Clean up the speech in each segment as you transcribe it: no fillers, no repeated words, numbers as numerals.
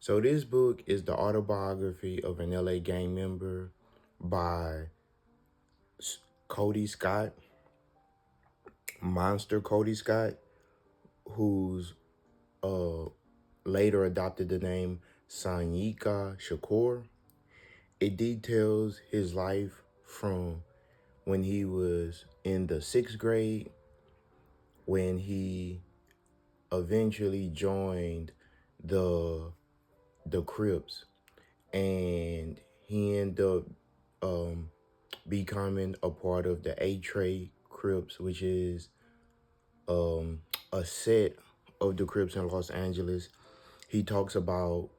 So this book is the autobiography of an LA gang member by Kody Scott, Monster Cody Scott, who's uh later adopted the name Sanyika Shakur. It details his life from when he was in the sixth grade, when he eventually joined the the Crips, and he ended up um, becoming a part of the A-Tray Crips, which is um, a set of the Crips in Los Angeles. He talks about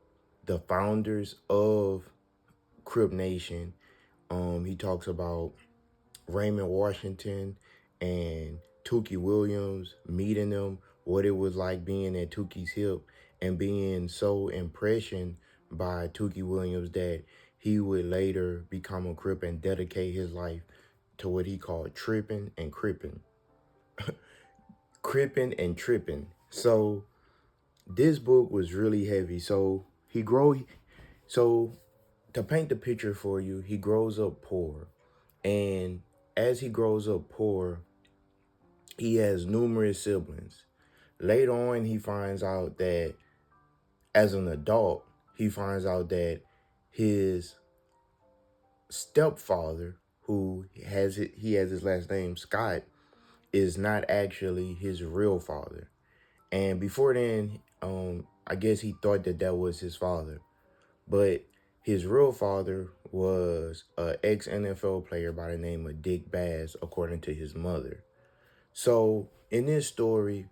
the founders of Crip Nation. He talks about Raymond Washington and Tookie Williams, meeting them, what it was like being at Tookie's hip, and being so impressed by Tookie Williams that he would later become a Crip and dedicate his life to what he called tripping and cripping. Cripping and tripping. So this book was really heavy. So to paint the picture for you, he grows up poor. And as he grows up poor, he has numerous siblings. Later on, he finds out that as an adult, he finds out that his stepfather, he has his last name Scott, is not actually his real father. And before then, I guess he thought that that was his father, but his real father was an ex NFL player by the name of Dick Bass, according to his mother. So in this story,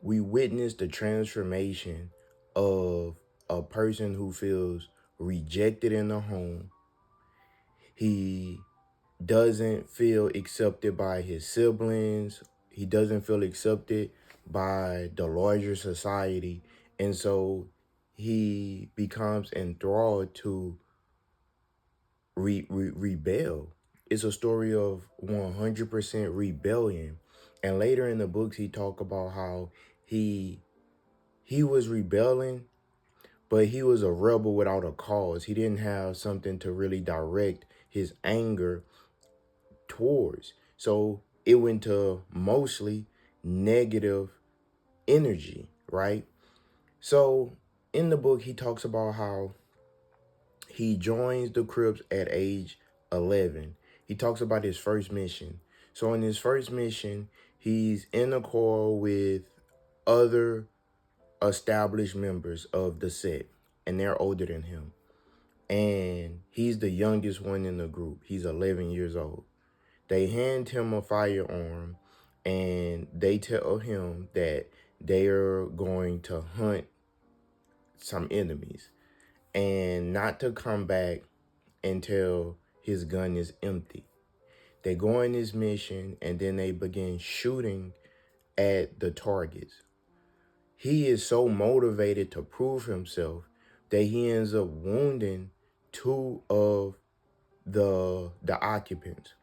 we witness the transformation of a person who feels rejected in the home. He doesn't feel accepted by his siblings. He doesn't feel accepted by the larger society. And so he becomes enthralled to rebel. It's a story of 100% rebellion. And later in the books, he talk about how he he was rebelling, but he was a rebel without a cause. He didn't have something to really direct his anger towards. So it went to mostly negative energy, right? So in the book, he talks about how he joins the Crips at age 11. He talks about his first mission. So in his first mission, he's in a car with other established members of the set, and they're older than him. And he's the youngest one in the group. He's 11 years old. They hand him a firearm, and they tell him that they are going to hunt some enemies and not to come back until his gun is empty. They go on this mission, and then they begin shooting at the targets. He is so motivated to prove himself that he ends up wounding two of the occupants.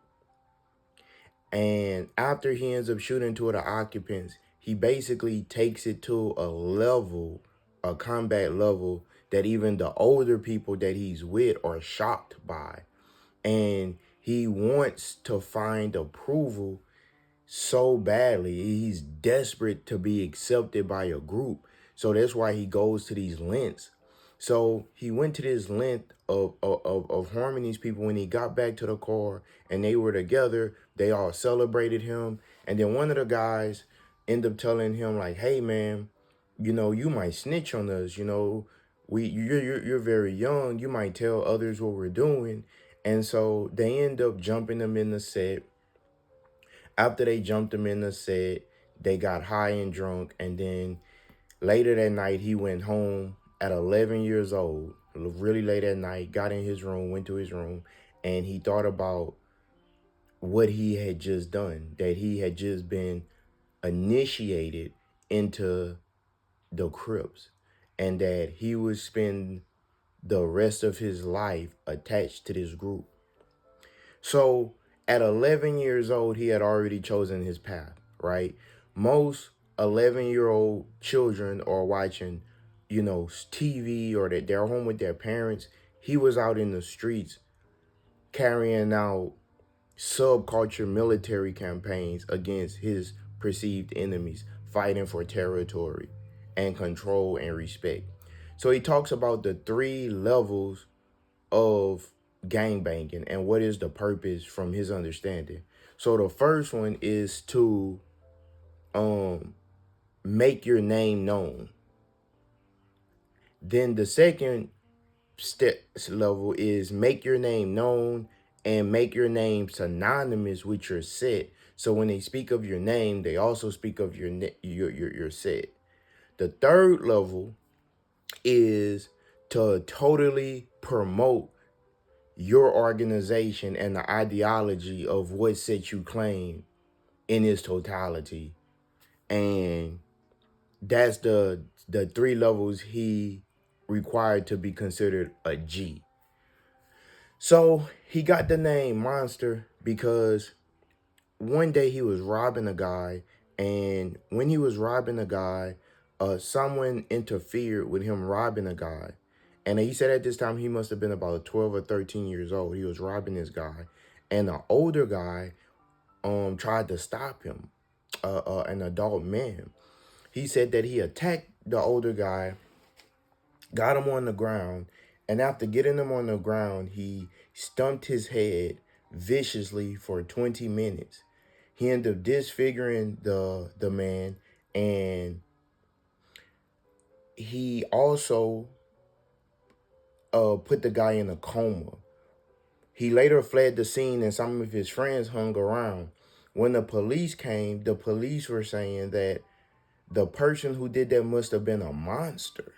And after he ends up shooting two of the occupants, he basically takes it to a level, a combat level, that even the older people that he's with are shocked by. And he wants to find approval so badly. He's desperate to be accepted by a group. So that's why he goes to these lengths. So he went to this length of harming these people. When he got back to the car and they were together, they all celebrated him. And then one of the guys ended up telling him, like, hey, man, you might snitch on us. You're very young. You might tell others what we're doing. And so they end up jumping him in the set. After they jumped him in the set, they got high and drunk. And then later that night, he went home at 11 years old, really late at night, got in his room, went to his room, and he thought about what he had just done, that he had just been initiated into the Crips, and that he would spend the rest of his life attached to this group. So at 11 years old, he had already chosen his path, right? Most 11-year-old children are watching TV, or that they're home with their parents. He was out in the streets carrying out subculture military campaigns against his perceived enemies, fighting for territory and control and respect. So he talks about the three levels of gangbanging and what is the purpose from his understanding. So the first one is to um make your name known. Then the second step level is make your name known and make your name synonymous with your set. So when they speak of your name, they also speak of your set. The third level is to totally promote your organization and the ideology of what set you claim in its totality. And that's the three levels he required to be considered a G. So he got the name Monster because one day he was robbing a guy, and when he was robbing a guy, someone interfered with him robbing a guy. And he said at this time he must have been about 12 or 13 years old. He was robbing this guy, and the older guy tried to stop him, an adult man. He said that he attacked the older guy, got him on the ground, and after getting him on the ground, he stumped his head viciously for 20 minutes. He ended up disfiguring the man, and he also put the guy in a coma. He later fled the scene, and some of his friends hung around. When the police came, the police were saying that the person who did that must have been a monster.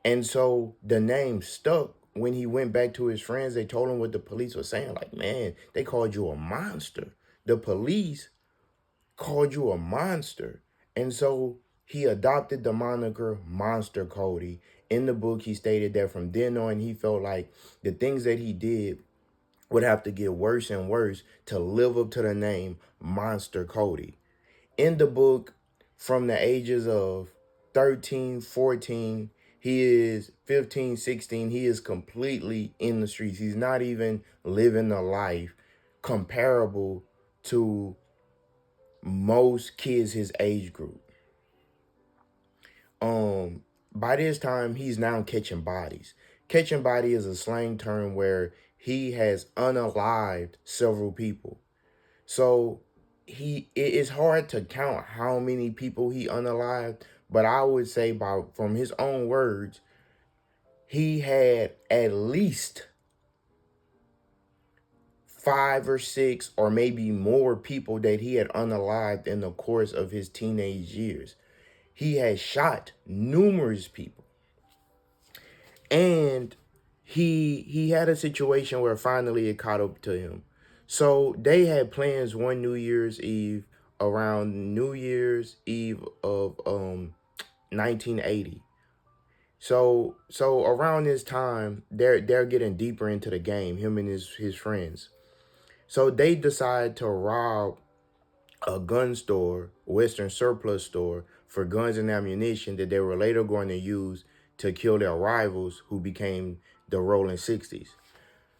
And so the name stuck. When he went back to his friends, they told him what the police were saying. Like, man, they called you a monster. The police called you a monster. And so he adopted the moniker Monster Cody. In the book, he stated that from then on, he felt like the things that he did would have to get worse and worse to live up to the name Monster Cody. In the book, from the ages of 13, 14, he is 15, 16, he is completely in the streets. He's not even living a life comparable to most kids his age group. By this time, he's now catching bodies. Catching body is a slang term where he has unalived several people. So it is hard to count how many people he unalived, but I would say from his own words, he had at least 5 or 6 or maybe more people that he had unalived in the course of his teenage years. He had shot numerous people. And he had a situation where finally it caught up to him. So they had plans one New Year's Eve, around New Year's Eve of 1980. So around this time, they're getting deeper into the game, him and his friends. So they decide to rob a gun store, Western surplus store, for guns and ammunition that they were later going to use to kill their rivals who became the Rolling 60s.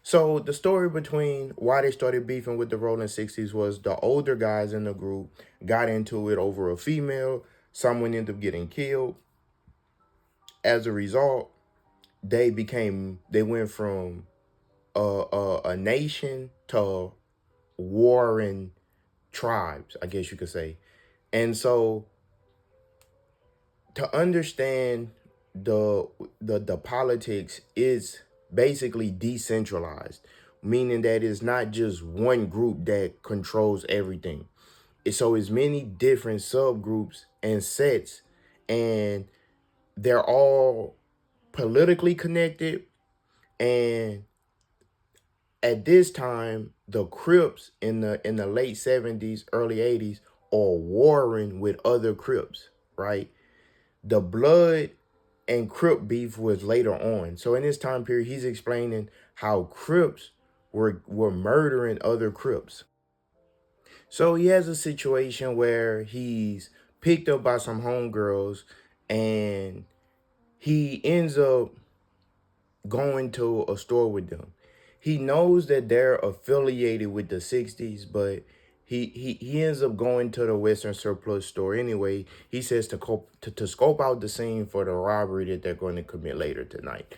So the story between why they started beefing with the Rolling 60s was the older guys in the group got into it over a female. Someone ended up getting killed. As a result, they went from a nation to warring tribes, I guess you could say. And so to understand the politics is basically decentralized, meaning that it's not just one group that controls everything. So it's many different subgroups and sets, and they're all politically connected. And at this time, the Crips in the late 70s, early 80s are warring with other Crips, right? The blood and Crip beef was later on. So in this time period, he's explaining how Crips were murdering other Crips. So he has a situation where he's picked up by some homegirls, and he ends up going to a store with them. He knows that they're affiliated with the 60s, but he ends up going to the Western Surplus store anyway. He says to scope out the scene for the robbery that they're going to commit later tonight.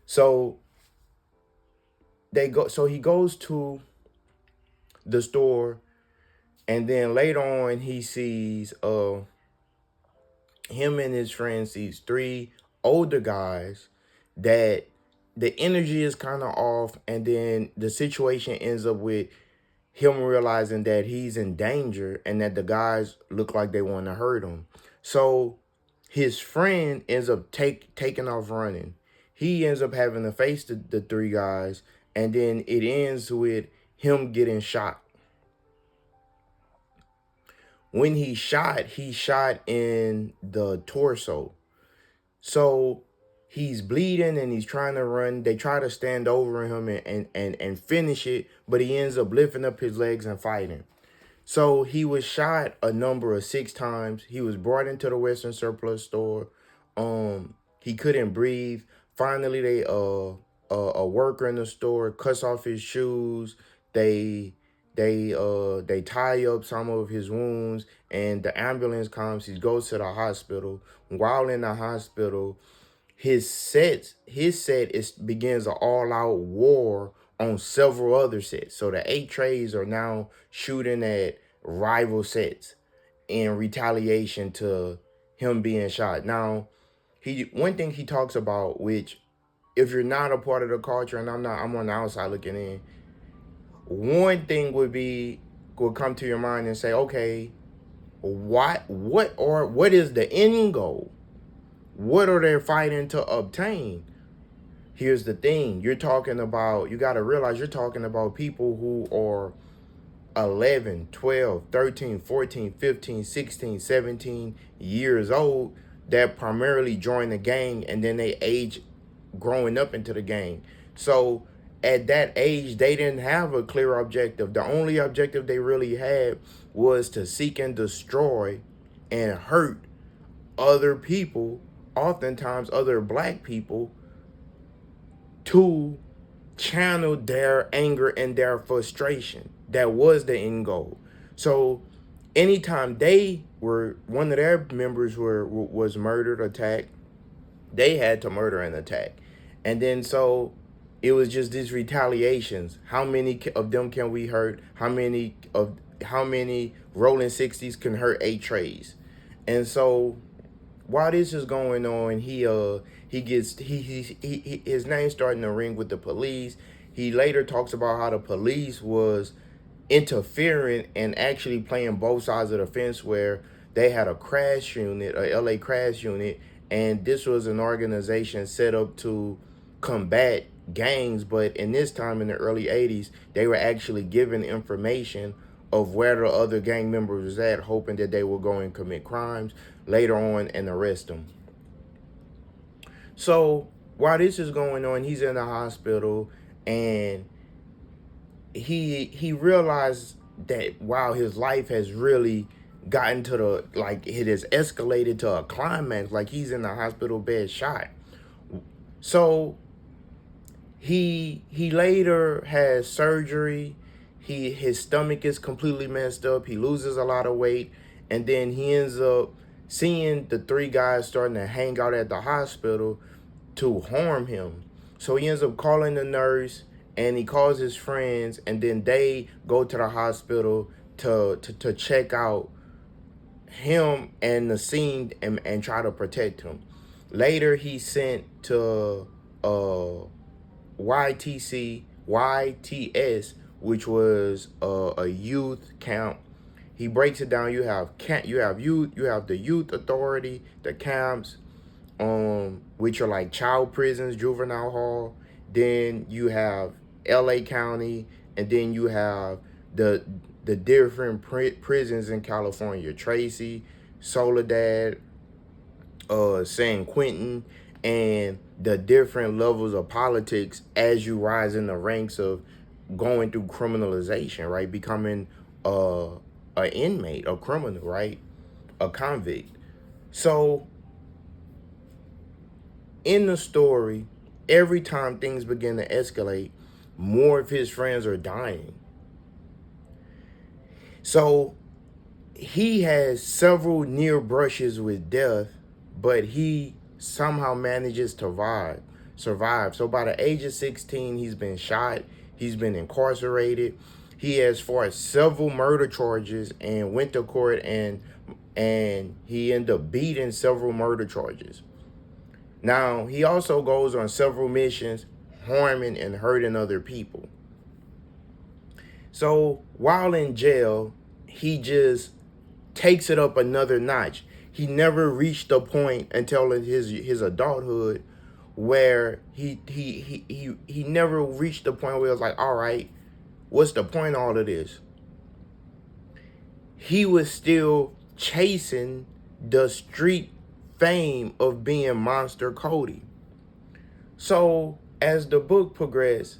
So he goes to the store, and then later on he sees him and his friends, these three older guys that the energy is kind of off, and then the situation ends up with him realizing that he's in danger and that the guys look like they want to hurt him. So his friend ends up taking off running. He ends up having to face the three guys, and then it ends with him getting shot. When he shot in the torso. So he's bleeding and he's trying to run. They try to stand over him and finish it, but he ends up lifting up his legs and fighting. So he was shot a number of 6 times. He was brought into the Western Surplus store. He couldn't breathe. Finally, a worker in the store cuts off his shoes. They tie up some of his wounds, and the ambulance comes. He goes to the hospital. While in the hospital, his set begins an all-out war on several other sets. So the 8 trays are now shooting at rival sets in retaliation to him being shot. Now, one thing he talks about, which if you're not a part of the culture, and I'm on the outside looking in, one thing would come to your mind and say, okay, what is the end goal? What are they fighting to obtain? Here's the thing. You got to realize you're talking about people who are 11, 12, 13, 14, 15, 16, 17 years old that primarily join the gang, and then they age growing up into the gang. So at that age, they didn't have a clear objective. The only objective they really had was to seek and destroy and hurt other people, oftentimes other black people, to channel their anger and their frustration. That was the end goal. So anytime one of their members was murdered, attacked, they had to murder and attack. And then so it was just these retaliations. How many of them can we hurt? How many rolling 60s can hurt 8 trays? And so while this is going on, his name's starting to ring with the police. He later talks about how the police was interfering and actually playing both sides of the fence, where they had a crash unit, a LA crash unit, and this was an organization set up to combat gangs. But in this time in the early 80s, they were actually given information of where the other gang members was at, hoping that they would go and commit crimes later on and arrest them. So while this is going on, he's in the hospital, and he realized that wow, his life has really gotten to it has escalated to a climax. Like, he's in the hospital bed shot. So he later has surgery. His stomach is completely messed up. He loses a lot of weight, and then he ends up seeing the 3 guys starting to hang out at the hospital to harm him. So he ends up calling the nurse, and he calls his friends, and then they go to the hospital to check out him and the scene and try to protect him. Later, he's sent to YTS, which was a youth camp. He breaks it down. You have the youth authority, the camps, which are like child prisons, juvenile hall. Then you have LA County, and then you have the different prisons in California: Tracy, Soledad, San Quentin, and the different levels of politics as you rise in the ranks of going through criminalization, right? Becoming an inmate, a criminal, right? A convict. So in the story, every time things begin to escalate, more of his friends are dying. So he has several near brushes with death, but he somehow manages to survive. So by the age of 16, he's been shot, he's been incarcerated. He has fought several murder charges and went to court, and he ended up beating several murder charges. Now, he also goes on several missions harming and hurting other people. So while in jail, he just takes it up another notch. He never reached a point until his adulthood where he never reached the point where it was like, all right, what's the point of all of this? He was still chasing the street fame of being Monster Cody. So as the book progressed,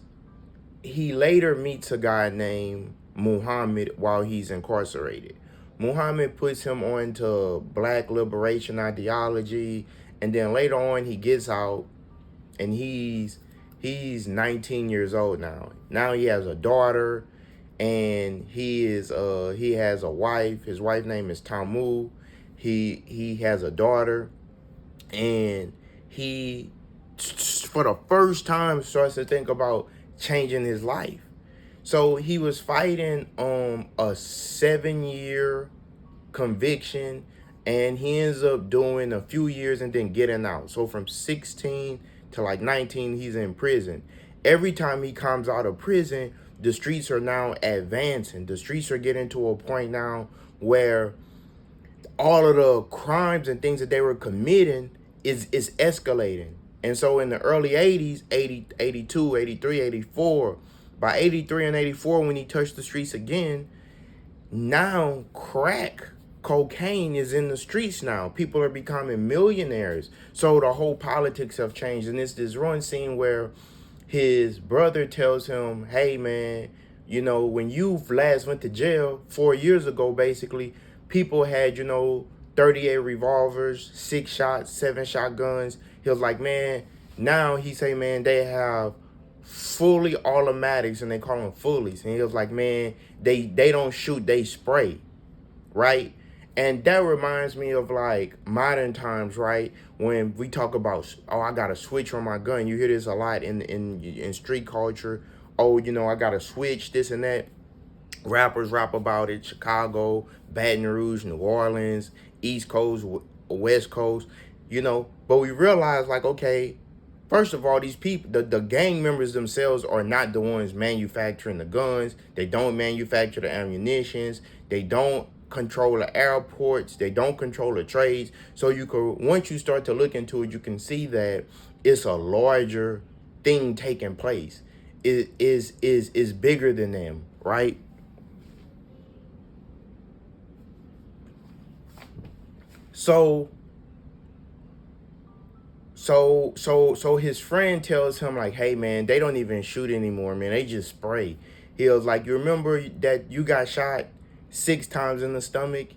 he later meets a guy named Muhammad while he's incarcerated. Muhammad puts him on to black liberation ideology, and then later on he gets out, and he's 19 years old now. Now he has a daughter, and he has a wife. His wife's name is Tamu. He has a daughter, and he, for the first time, starts to think about changing his life. So he was fighting a 7-year conviction, and he ends up doing a few years and then getting out. So from 16 to like 19, he's in prison. Every time he comes out of prison, the streets are now advancing. The streets are getting to a point now where all of the crimes and things that they were committing is escalating. And so in the early 80s, 80, 82, 83, 84, by 83 and 84, when he touched the streets again, now crack cocaine is in the streets now. People are becoming millionaires. So the whole politics have changed. And it's this one scene where his brother tells him, hey, man, you know, when you last went to jail 4 years ago, basically, people had, 38 revolvers, 6 shots, 7 shotguns. He was like, man, now he say, man, they have fully automatics, and they call them fullies. And he was like, man, they don't shoot, they spray, right? And that reminds me of like modern times, right? When we talk about, oh, I got a switch on my gun. You hear this a lot in street culture. Oh, I got a switch, this and that. Rappers rap about it. Chicago, Baton Rouge, New Orleans, East Coast, West Coast, But we realize, like, okay, first of all, these people, the gang members themselves are not the ones manufacturing the guns. They don't manufacture the ammunitions. They don't control the airports. They don't control the trades. So once you start to look into it, you can see that it's a larger thing taking place. It is bigger than them, right? So his friend tells him, like, hey, man, they don't even shoot anymore, man. They just spray. He was like, you remember that you got shot 6 times in the stomach?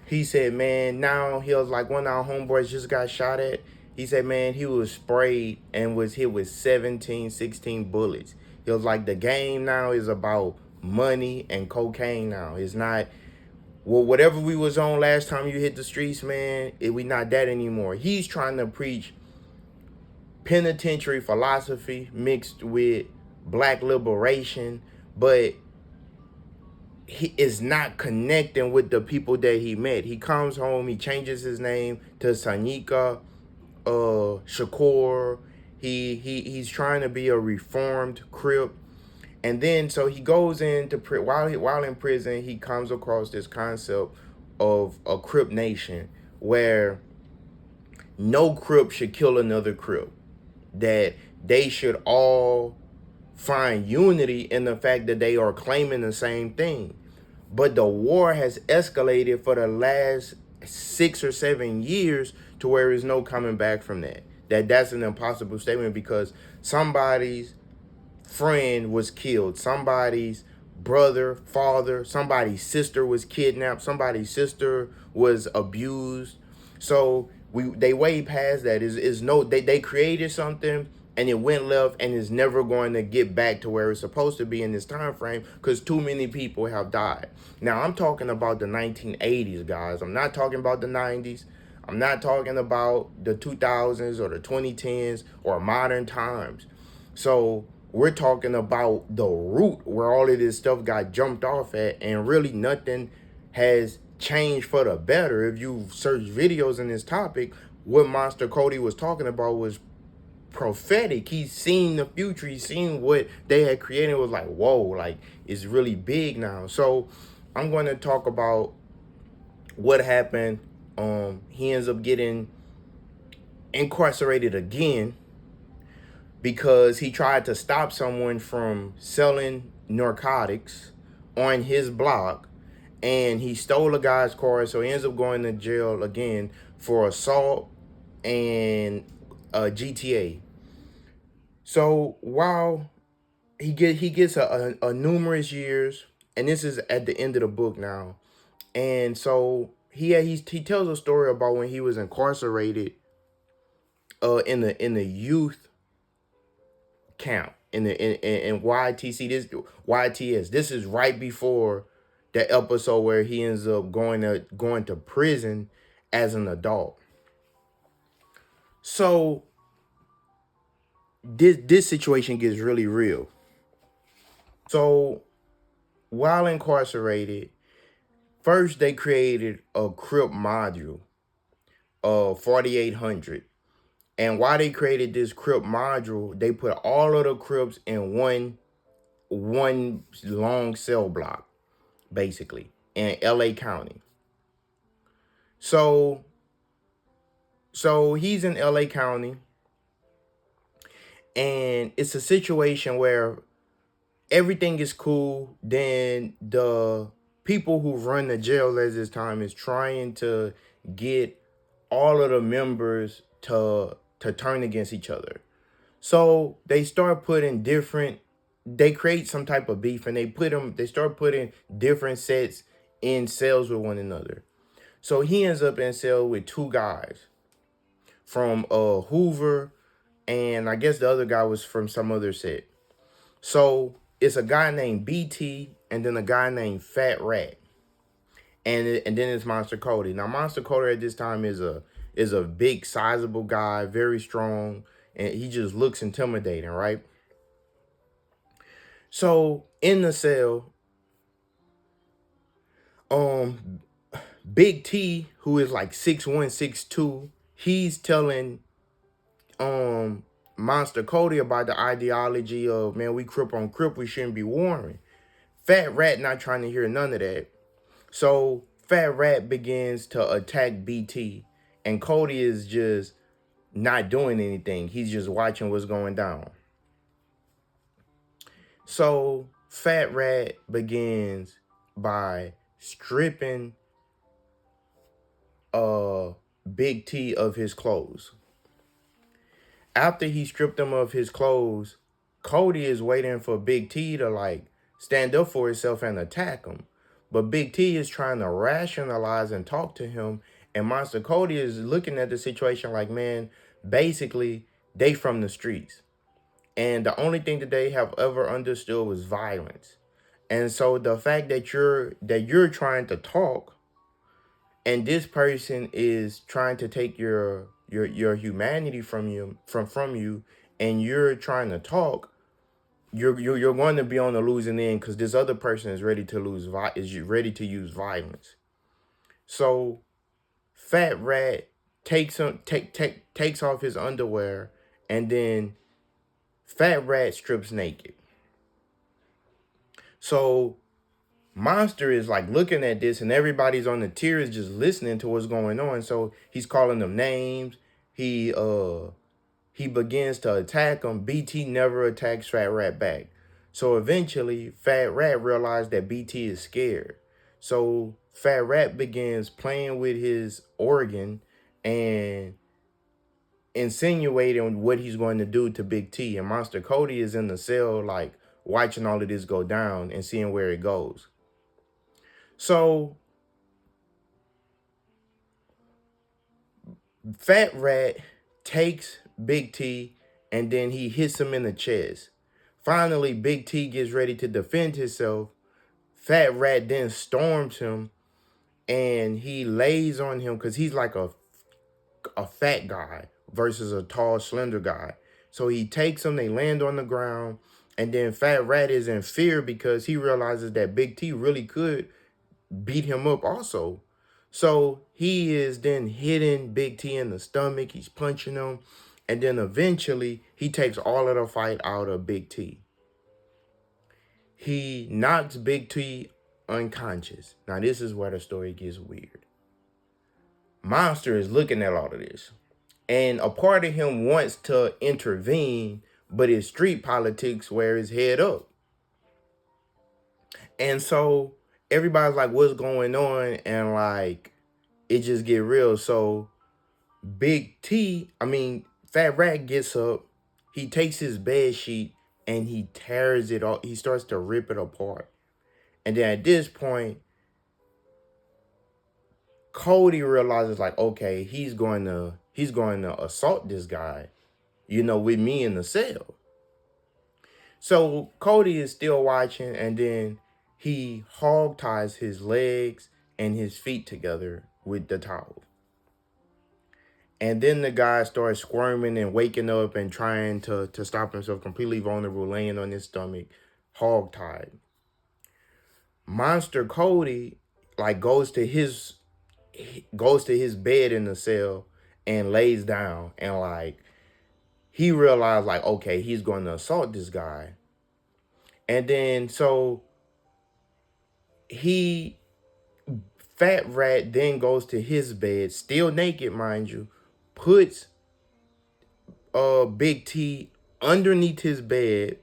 He said, man, now he was like, one of our homeboys just got shot at. He said, man, he was sprayed and was hit with 17, 16 bullets. He was like, the game now is about money and cocaine now. It's not, well, whatever we was on last time you hit the streets, man, we not that anymore. He's trying to preach penitentiary philosophy mixed with black liberation, but he is not connecting with the people that he met. He comes home, he changes his name to Sanika Shakur. He's trying to be a reformed Crip. And then, so he goes into while in prison, he comes across this concept of a Crip nation where no Crip should kill another Crip. That they should all find unity in the fact that they are claiming the same thing. But the war has escalated for the last 6 or 7 years to where there's no coming back from that. That's an impossible statement, because somebody's friend was killed, somebody's brother, father, somebody's sister was kidnapped, somebody's sister was abused. So They way past that. Is no, they created something and it went left and is never going to get back to where it's supposed to be in this time frame because too many people have died. Now I'm talking about the 1980s, guys. I'm not talking about the 90s. I'm not talking about the 2000s or the 2010s or modern times. So we're talking about the root where all of this stuff got jumped off at, and really nothing has changed for the better. If you search videos in this topic, what Monster Cody was talking about was prophetic. He's seen the future. He's seen what they had created. It was like, whoa, like it's really big now. So I'm going to talk about what happened. He ends up getting incarcerated again because he tried to stop someone from selling narcotics on his block, and he stole a guy's car, so he ends up going to jail again for assault and GTA. So while he gets a numerous years, and this is at the end of the book now, and so he tells a story about when he was incarcerated in the youth camp in YTC, this YTS. This is right before the episode where he ends up going to prison as an adult. So this situation gets really real. So while incarcerated, first they created a Crip module of 4800. And while they created this Crip module, they put all of the Crips in one long cell block, basically, in LA County. So he's in LA County, and it's a situation where everything is cool. Then the people who run the jail at this time is trying to get all of the members to turn against each other. So they start putting they create some type of beef, and they start putting different sets in cells with one another. So he ends up in cell with two guys from Hoover, and I guess the other guy was from some other set. So it's a guy named BT and then a guy named Fat Rat. And then it's Monster Cody. Now Monster Cody at this time is a big, sizable guy, very strong, and he just looks intimidating, right? So in the cell, Big T, who is like 6'1", 6'2", he's telling Monster Cody about the ideology of, man, we Crip on Crip, we shouldn't be warring. Fat Rat not trying to hear none of that. So Fat Rat begins to attack BT, and Cody is just not doing anything. He's just watching what's going down. So Fat Rat begins by stripping Big T of his clothes. After he stripped him of his clothes, Cody is waiting for Big T to like stand up for himself and attack him. But Big T is trying to rationalize and talk to him. And Monster Cody is looking at the situation like, man, basically, they from the streets. And the only thing that they have ever understood was violence. And so the fact that you're trying to talk, and this person is trying to take your humanity from you, and you're trying to talk, you're going to be on the losing end because this other person is ready to use violence. So Fat Rat takes off his underwear, and then Fat Rat strips naked. So Monster is like looking at this, and everybody's on the tears just listening to what's going on. So he's calling them names. He begins to attack him. BT never attacks Fat Rat back. So eventually, Fat Rat realized that BT is scared. So Fat Rat begins playing with his organ and insinuating what he's going to do to Big T. And Monster Cody is in the cell, like watching all of this go down and seeing where it goes. So Fat Rat takes Big T and then he hits him in the chest. Finally, Big T gets ready to defend himself. Fat Rat then storms him and he lays on him because he's like a fat guy versus a tall, slender guy. So he takes him, they land on the ground, and then Fat Rat is in fear because he realizes that Big T really could beat him up also. So he is then hitting Big T in the stomach, he's punching him, and then eventually he takes all of the fight out of Big T. He knocks Big T unconscious. Now this is where the story gets weird. Monster is looking at all of this. And a part of him wants to intervene, but his street politics wear his head up. And so everybody's like, what's going on? And like, it just get real. So Fat Rat gets up, he takes his bed sheet and he tears it off. He starts to rip it apart. And then at this point, Kody realizes like, okay, he's going to assault this guy, with me in the cell. So Kody is still watching, and then he hog ties his legs and his feet together with the towel. And then the guy starts squirming and waking up and trying to stop himself, completely vulnerable, laying on his stomach, hog tied. Monster Cody like goes to his bed in the cell and lays down, and like he realized like, okay, he's going to assault this guy. And then so Fat Rat then goes to his bed, still naked, mind you, puts Big T underneath his bed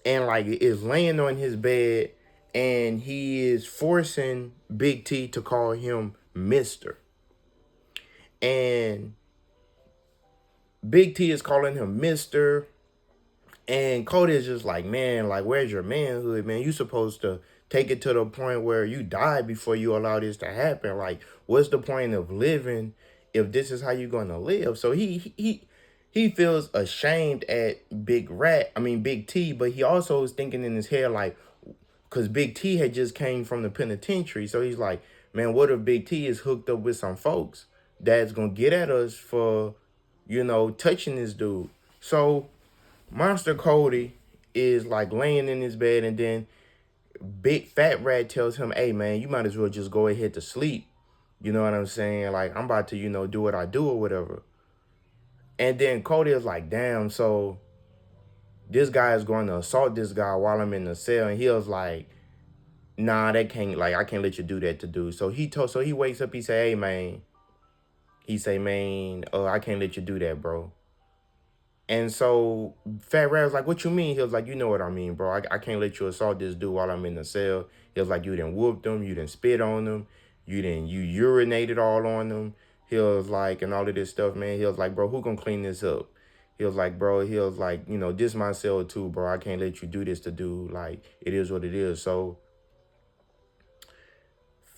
and like is laying on his bed, and he is forcing Big T to call him Mister. And Big T is calling him Mister. And Kody is just like, man, like, where's your manhood, man? You supposed to take it to the point where you die before you allow this to happen. Like, what's the point of living if this is how you're gonna live? So he feels ashamed at Big T, but he also is thinking in his head like, because Big T had just came from the penitentiary. So he's like, man, what if Big T is hooked up with some folks that's gonna get at us for, touching this dude? So Monster Cody is like laying in his bed, and then Big Fat Rat tells him, hey man, you might as well just go ahead to sleep. You know what I'm saying? Like, I'm about to, do what I do or whatever. And then Cody is like, damn, so this guy is going to assault this guy while I'm in the cell. And he was like, nah, that can't, like, I can't let you do that to dude. So he wakes up, he say, hey man, I can't let you do that, bro. And so Fat Rat was like, what you mean? He was like, you know what I mean, bro. I can't let you assault this dude while I'm in the cell. He was like, you done whooped him. You done spit on him. You urinated all on him. He was like, and all of this stuff, man. He was like, bro, who gonna clean this up? He was like, this my cell too, bro. I can't let you do this to dude. Like, it is what it is. So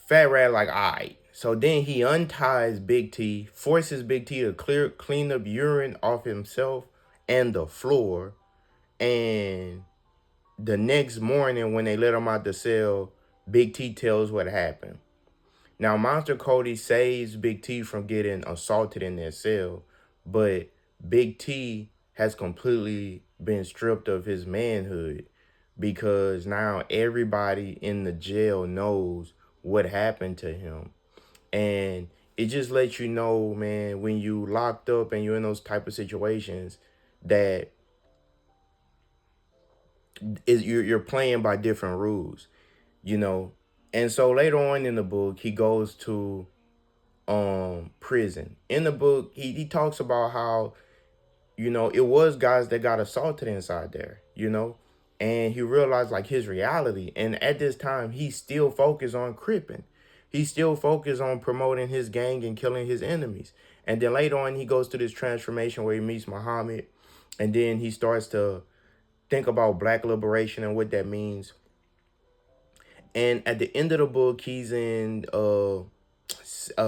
Fat Rat like, all right. So then he unties Big T, forces Big T to clean up urine off himself and the floor. And the next morning when they let him out the cell, Big T tells what happened. Now, Monster Cody saves Big T from getting assaulted in their cell, but Big T has completely been stripped of his manhood because now everybody in the jail knows what happened to him. And it just lets you know, man, when you locked up and you're in those type of situations, that you're playing by different rules, And so later on in the book, he goes to prison. In the book, he talks about how, it was guys that got assaulted inside there, and he realized like his reality. And at this time, he still focused on cripping. He still focused on promoting his gang and killing his enemies. And then later on, he goes to this transformation where he meets Muhammad, and then he starts to think about black liberation and what that means. And at the end of the book, he's in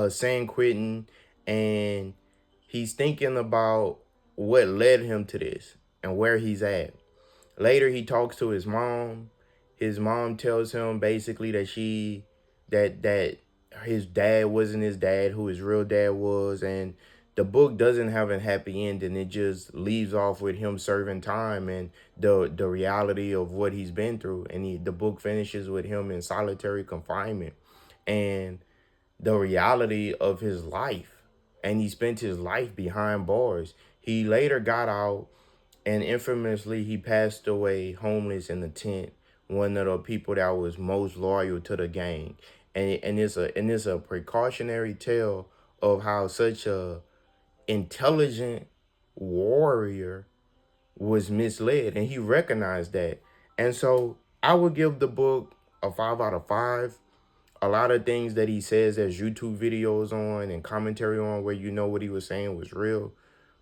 San Quentin, and he's thinking about what led him to this and where he's at. Later, he talks to his mom. His mom tells him basically that his dad wasn't his dad, who his real dad was, and the book doesn't have a happy ending. It just leaves off with him serving time and the reality of what he's been through. And the book finishes with him in solitary confinement and the reality of his life. And he spent his life behind bars. He later got out, and infamously, he passed away homeless in the tent. One of the people that was most loyal to the gang, and it's a precautionary tale of how such a intelligent warrior was misled, and he recognized that. And so I would give the book a 5 out of 5. A lot of things that he says there's YouTube videos on and commentary on where you know what he was saying was real.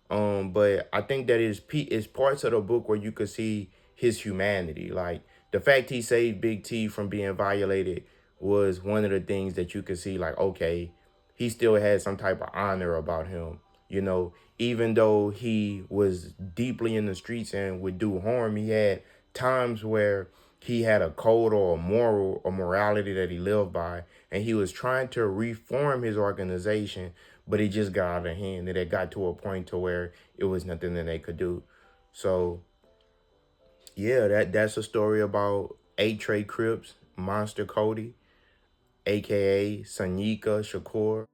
But I think that is parts of the book where you could see his humanity. Like the fact he saved Big T from being violated was one of the things that you could see, like, okay, he still had some type of honor about him. You know, even though he was deeply in the streets and would do harm, he had times where he had a code or a moral or morality that he lived by, and he was trying to reform his organization, but it just got out of hand, and it got to a point to where it was nothing that they could do. So yeah, that's a story about 8 Trey Crips, Monster Cody, aka Sanika Shakur.